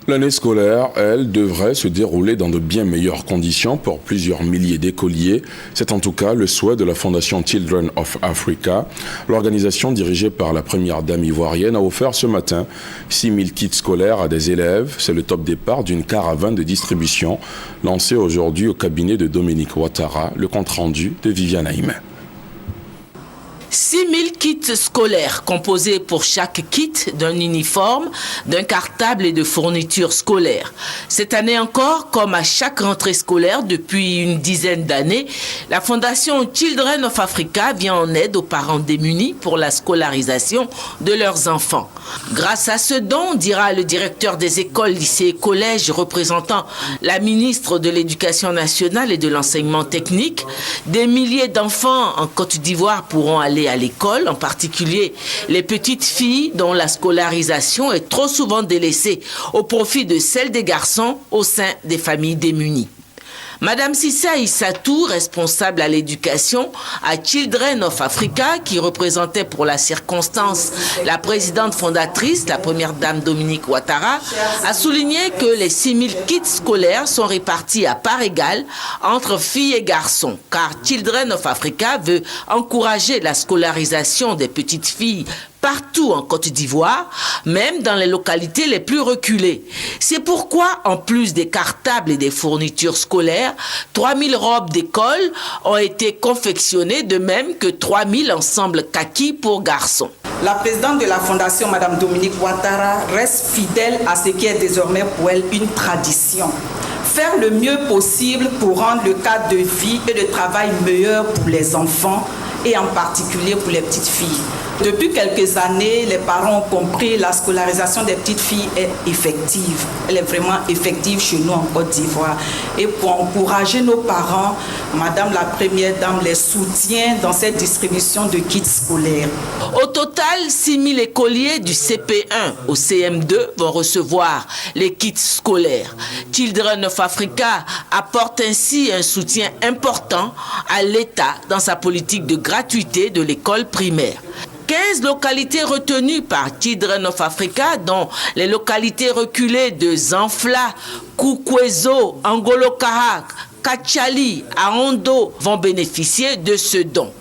L'année scolaire, elle, devrait se dérouler dans de bien meilleures conditions pour plusieurs milliers d'écoliers. C'est en tout cas le souhait de la Fondation Children of Africa. L'organisation dirigée par la première dame ivoirienne a offert ce matin 6000 kits scolaires à des élèves. C'est le top départ d'une caravane de distribution lancée aujourd'hui au cabinet de Dominique Ouattara. Le compte-rendu de Viviane Aïmé. 6000 kits scolaires composés pour chaque kit d'un uniforme, d'un cartable et de fournitures scolaires. Cette année encore, comme à chaque rentrée scolaire depuis une dizaine d'années, la Fondation Children of Africa vient en aide aux parents démunis pour la scolarisation de leurs enfants. Grâce à ce don, dira le directeur des écoles, lycées et collèges représentant la ministre de l'Éducation nationale et de l'enseignement technique, des milliers d'enfants en Côte d'Ivoire pourront aller à l'école, en particulier les petites filles dont la scolarisation est trop souvent délaissée au profit de celle des garçons au sein des familles démunies. Madame Cissa Issatou, responsable à l'éducation à Children of Africa, qui représentait pour la circonstance la présidente fondatrice, la première dame Dominique Ouattara, a souligné que les 6000 kits scolaires sont répartis à part égale entre filles et garçons, car Children of Africa veut encourager la scolarisation des petites filles partout en Côte d'Ivoire, même dans les localités les plus reculées. C'est pourquoi, en plus des cartables et des fournitures scolaires, 3000 robes d'école ont été confectionnées, de même que 3000 ensembles kaki pour garçons. La présidente de la Fondation, Madame Dominique Ouattara, reste fidèle à ce qui est désormais pour elle une tradition. Faire le mieux possible pour rendre le cadre de vie et de travail meilleur pour les enfants et en particulier pour les petites filles. Depuis quelques années, les parents ont compris que la scolarisation des petites filles est effective. Elle est vraiment effective chez nous en Côte d'Ivoire. Et pour encourager nos parents, Madame la Première Dame les soutient dans cette distribution de kits scolaires. Au total, 6000 écoliers du CP1 au CM2 vont recevoir les kits scolaires. Children of Africa apporte ainsi un soutien important à l'État dans sa politique de gratuité de l'école primaire. 15 localités retenues par Children of Africa, dont les localités reculées de Zanfla, Koukouezo, Angolo-Kahak, Kachali, Aondo vont bénéficier de ce don.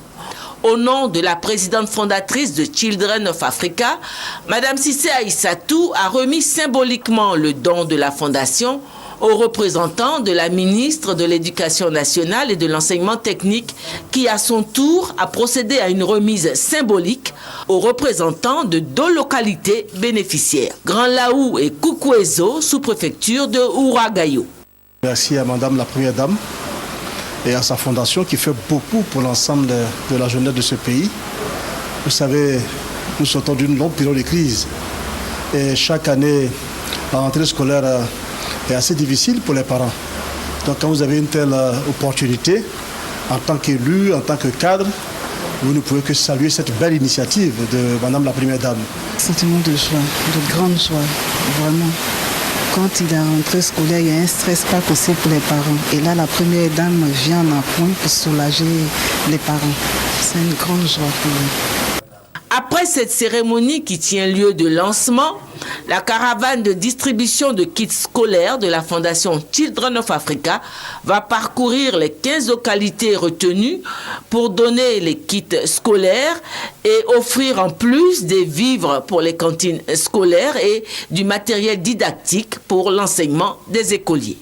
Au nom de la présidente fondatrice de Children of Africa, Madame Cissa Issatou a remis symboliquement le don de la fondation aux représentants de la ministre de l'Éducation nationale et de l'enseignement technique qui, à son tour, a procédé à une remise symbolique aux représentants de 2 localités bénéficiaires, Grand Laou et Koukouezo, sous-préfecture de Ouragayo. Merci à Madame la Première Dame et à sa fondation qui fait beaucoup pour l'ensemble de la jeunesse de ce pays. Vous savez, nous sortons d'une longue période de crise et chaque année, la rentrée scolaire est assez difficile pour les parents. Donc quand vous avez une telle opportunité, en tant qu'élu, en tant que cadre, vous ne pouvez que saluer cette belle initiative de Madame la Première Dame. Sentiment de joie, de grande joie, vraiment. Quand il est rentré scolaire, il y a un stress pas possible pour les parents. Et là, la Première Dame vient en appoint pour soulager les parents. C'est une grande joie pour eux. Après cette cérémonie qui tient lieu de lancement, la caravane de distribution de kits scolaires de la Fondation Children of Africa va parcourir les 15 localités retenues pour donner les kits scolaires et offrir en plus des vivres pour les cantines scolaires et du matériel didactique pour l'enseignement des écoliers.